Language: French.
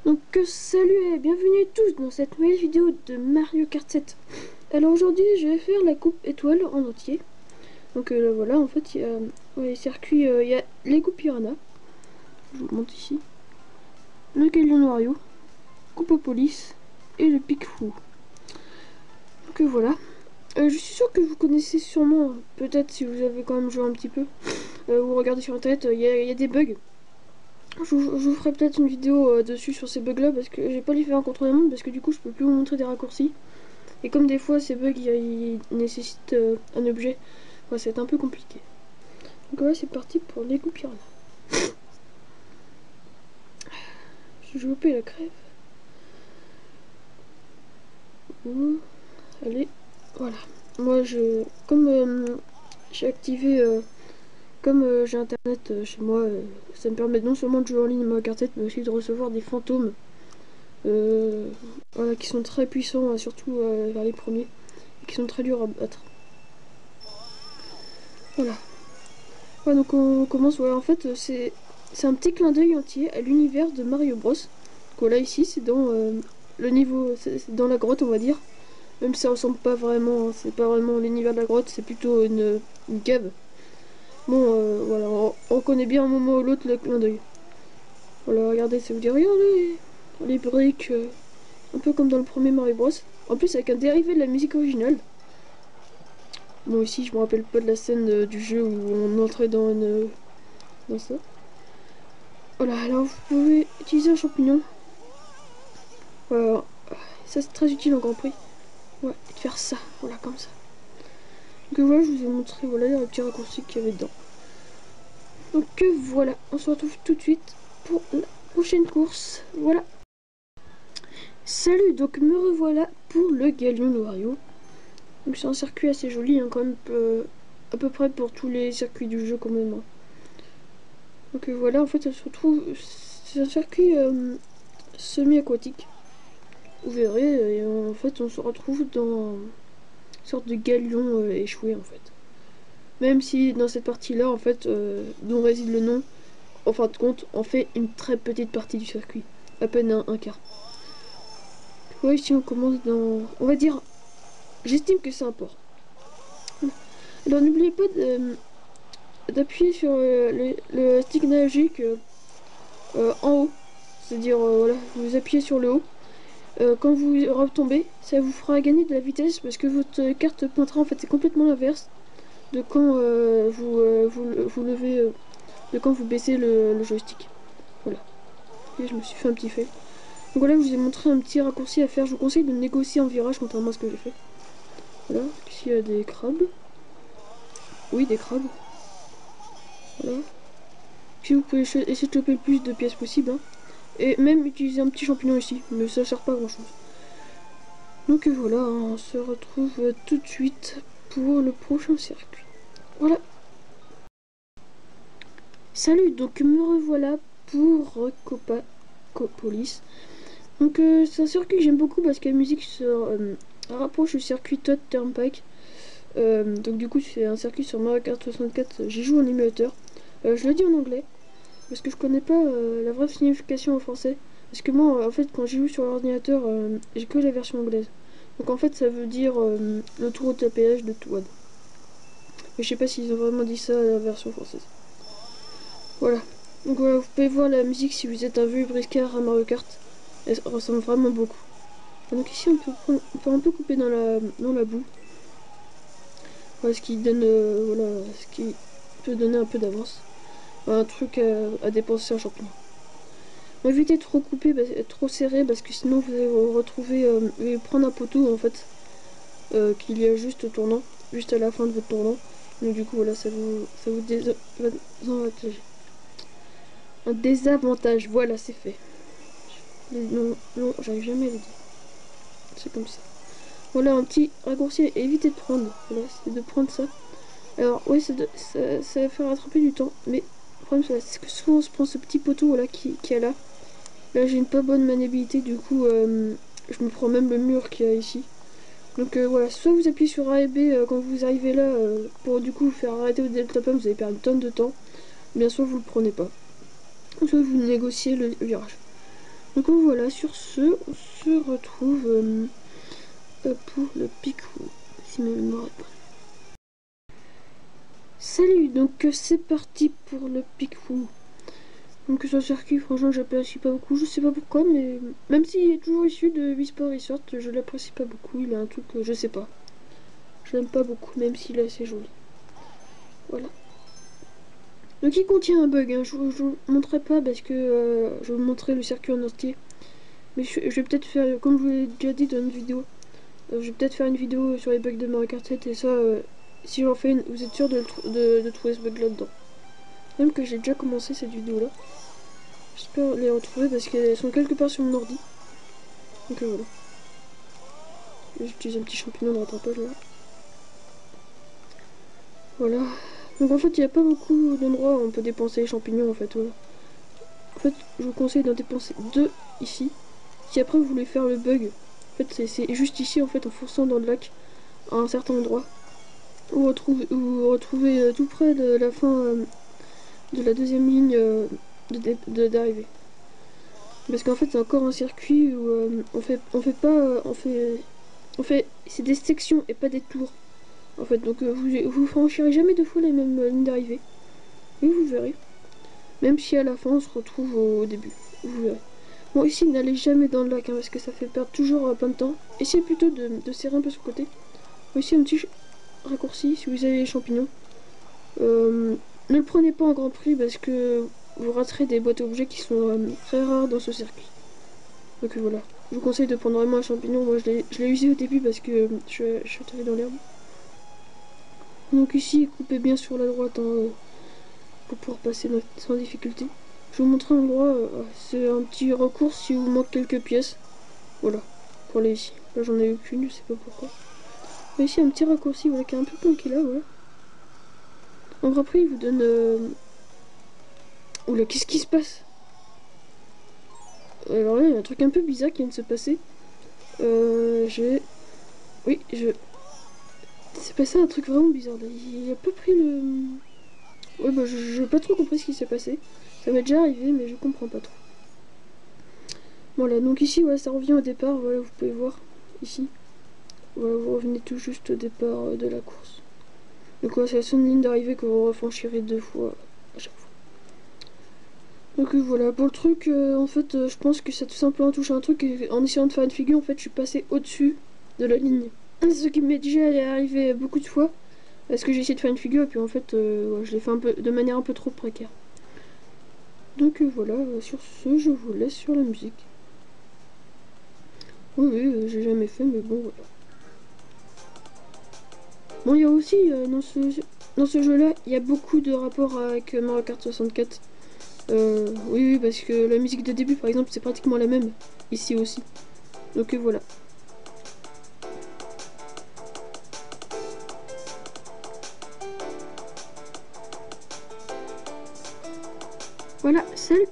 Donc salut et bienvenue tous dans cette nouvelle vidéo de Mario Kart 7. Alors aujourd'hui je vais faire la coupe étoile en entier. Donc voilà, en fait il y a les circuits, il y a les coupes Piranha. Je vous montre ici. Le Galion Wario, coupe aux police et le Pic Fou. Donc voilà. Je suis sûr que vous connaissez sûrement, peut-être si vous avez quand même joué un petit peu, ou regardez sur internet, il y a des bugs. Je vous ferai peut-être une vidéo dessus sur ces bugs là parce que j'ai pas les faire un contre le monde parce que du coup je peux plus vous montrer des raccourcis. Et comme des fois ces bugs ils nécessitent un objet, ouais, c'est un peu compliqué. Donc ouais, c'est parti pour les coupes Piranha. Je vais louper la crève. Allez, voilà. Moi comme j'ai activé, comme j'ai internet chez moi, ça me permet non seulement de jouer en ligne Mario Kart 7 mais aussi de recevoir des fantômes. Voilà, qui sont très puissants, surtout vers les premiers, et qui sont très durs à battre. Voilà. Ouais, donc on commence. Ouais, en fait, c'est un petit clin d'œil entier à l'univers de Mario Bros. Donc voilà, ici, c'est dans le niveau, c'est dans la grotte, on va dire. Même si ça ressemble pas vraiment, c'est pas vraiment l'univers de la grotte, c'est plutôt une cave. Bon, voilà, on connaît bien un moment ou l'autre le clin d'œil. Voilà, regardez, ça vous dit, regardez les briques, un peu comme dans le premier Mario Bros. En plus, avec un dérivé de la musique originale. Bon, ici, je me rappelle pas de la scène du jeu où on entrait dans ça. Voilà, alors vous pouvez utiliser un champignon. Voilà, ça c'est très utile en Grand Prix. Ouais, et de faire ça, voilà, comme ça. Donc voilà, je vous ai montré, voilà, les petits raccourcis qu'il y avait dedans. Donc voilà, on se retrouve tout de suite pour la prochaine course. Voilà. Salut, donc me revoilà pour le Galion de Wario. Donc c'est un circuit assez joli, hein, quand même, à peu près pour tous les circuits du jeu quand même. Hein. Donc voilà, en fait, elle se retrouve. C'est un circuit semi-aquatique. Vous verrez, et en fait, on se retrouve dans une sorte de galion échoué, en fait. Même si dans cette partie-là, en fait, dont réside le nom, en fin de compte, on fait une très petite partie du circuit. À peine un quart. Ouais, ici, on commence dans. On va dire. J'estime que c'est un port. Alors, n'oubliez pas d'appuyer sur le stick analogique en haut. C'est-à-dire, voilà, vous appuyez sur le haut. Quand vous retombez, ça vous fera gagner de la vitesse parce que votre carte pointera en fait c'est complètement l'inverse de quand vous levez, de quand vous baissez le joystick. Voilà. Et je me suis fait un petit fait. Donc voilà, je vous ai montré un petit raccourci à faire. Je vous conseille de négocier en virage contrairement à ce que j'ai fait. Voilà. Ici il y a des crabes. Oui, des crabes. Voilà. Puis vous pouvez essayer de choper le plus de pièces possible. Hein. Et même utiliser un petit champignon ici, mais ça sert pas à grand chose. Donc voilà, on se retrouve tout de suite pour le prochain circuit. Voilà. Salut, donc me revoilà pour Copa Police. Donc c'est un circuit que j'aime beaucoup parce que la musique se rapproche du circuit Todd Turnpike. Donc du coup c'est un circuit sur Mario Kart 64. J'y joue en émulateur. Je le dis en anglais parce que je connais pas la vraie signification en français. Parce que moi en fait quand j'y joue sur l'ordinateur j'ai que la version anglaise. Donc en fait ça veut dire l'autoroute à péage de Toad. Mais je sais pas s'ils ont vraiment dit ça à la version française. Voilà. Donc voilà, vous pouvez voir la musique si vous êtes un vieux briscard à Mario Kart. Elle ressemble vraiment beaucoup. Donc ici on peut un peu couper dans la boue. Voilà, ce qui donne voilà, ce qui peut donner un peu d'avance. Un truc à dépenser un champignon. Évitez de trop couper, trop serré parce que sinon vous allez vous retrouver prendre un poteau en fait qu'il y a juste tournant, juste à la fin de votre tournant. Donc du coup voilà ça vous désavantage. Un désavantage, voilà c'est fait. Non, non, j'arrive jamais à le dire. C'est comme ça. Voilà un petit raccourci, évitez de prendre. Voilà, c'est de prendre ça. Alors oui, ça va faire rattraper du temps, mais le problème c'est que souvent on se prend ce petit poteau voilà, qui est là. Là j'ai une pas bonne maniabilité, du coup je me prends même le mur qu'il y a ici. Donc voilà, soit vous appuyez sur A et B quand vous arrivez là pour du coup faire arrêter votre delta pump, vous allez perdre une tonne de temps. Bien sûr vous le prenez pas. Soit vous négociez le virage. Donc voilà, sur ce, on se retrouve pour le Pic-Fou, si ma mémoire est bonne. Salut, donc c'est parti pour le Pic-Fou. Donc ce circuit, franchement, j'apprécie pas beaucoup, je sais pas pourquoi, mais même s'il est toujours issu de Wii Sport Resort, je l'apprécie pas beaucoup, il a un truc, je sais pas. Je l'aime pas beaucoup, même s'il est assez joli. Voilà. Donc il contient un bug, hein. Je vous montrerai pas parce que je vais vous montrer le circuit en entier. Mais je vais peut-être faire, comme je vous l'ai déjà dit dans une vidéo, je vais peut-être faire une vidéo sur les bugs de Mario Kart 7 et ça, si j'en fais une, vous êtes sûr de trouver ce bug là-dedans. Même que j'ai déjà commencé cette vidéo là. J'espère les retrouver parce qu'elles sont quelque part sur mon ordi. Donc voilà. J'utilise un petit champignon de rattrapage là. Voilà. Donc en fait, il n'y a pas beaucoup d'endroits où on peut dépenser les champignons en fait. Voilà. En fait, je vous conseille d'en dépenser deux ici. Si après vous voulez faire le bug, en fait, c'est juste ici en fait, en fonçant dans le lac à un certain endroit. Vous retrouvez tout près de la fin de la deuxième ligne d'arrivée. Parce qu'en fait, c'est encore un circuit où c'est des sections et pas des tours. En fait, donc vous franchirez jamais deux fois les mêmes lignes d'arrivée. Et vous verrez. Même si à la fin on se retrouve au début. Vous verrez. Bon, ici, n'allez jamais dans le lac hein, parce que ça fait perdre toujours plein de temps. Essayez plutôt de serrer un peu sur le côté. Bon, ici, un petit raccourci si vous avez les champignons. Ne le prenez pas en grand prix parce que vous raterez des boîtes à objets qui sont très rares dans ce circuit. Donc voilà. Je vous conseille de prendre vraiment un champignon. Moi, je l'ai usé au début parce que je suis tombée dans l'herbe. Donc ici, coupez bien sur la droite hein, pour pouvoir passer sans difficulté. Je vais vous montrer un endroit, c'est un petit recours si vous manque quelques pièces. Voilà, pour aller ici. Là j'en ai eu qu'une, je sais pas pourquoi. Mais ici un petit raccourci voilà, qui est un peu planqué là, voilà. Donc après il vous donne... Oula, qu'est-ce qui se passe? Alors là il y a un truc un peu bizarre qui vient de se passer. Oui, c'est passé un truc vraiment bizarre là. Il a pas pris le... Ouais bah je n'ai pas trop compris ce qui s'est passé. Ça m'est déjà arrivé mais je comprends pas trop. Voilà, donc ici, ouais, ça revient au départ, voilà, vous pouvez voir, ici. Voilà, vous revenez tout juste au départ de la course. Donc ouais, c'est la seule ligne d'arrivée que vous refranchirez deux fois à chaque fois. Donc voilà, pour le truc, en fait, je pense que ça a tout simplement touché un truc, et en essayant de faire une figure, en fait, je suis passé au-dessus de la ligne. C'est ce qui m'est déjà arrivé beaucoup de fois, parce que j'ai essayé de faire une figure, et puis en fait, ouais, je l'ai fait un peu, de manière un peu trop précaire. Donc voilà, sur ce, je vous laisse sur la musique. Oui, oui, j'ai jamais fait, mais bon, voilà. Bon, il y a aussi, dans ce jeu-là, il y a beaucoup de rapports avec Mario Kart 64. Oui, oui, parce que la musique de début, par exemple, c'est pratiquement la même, ici aussi. Donc voilà. Voilà, salut!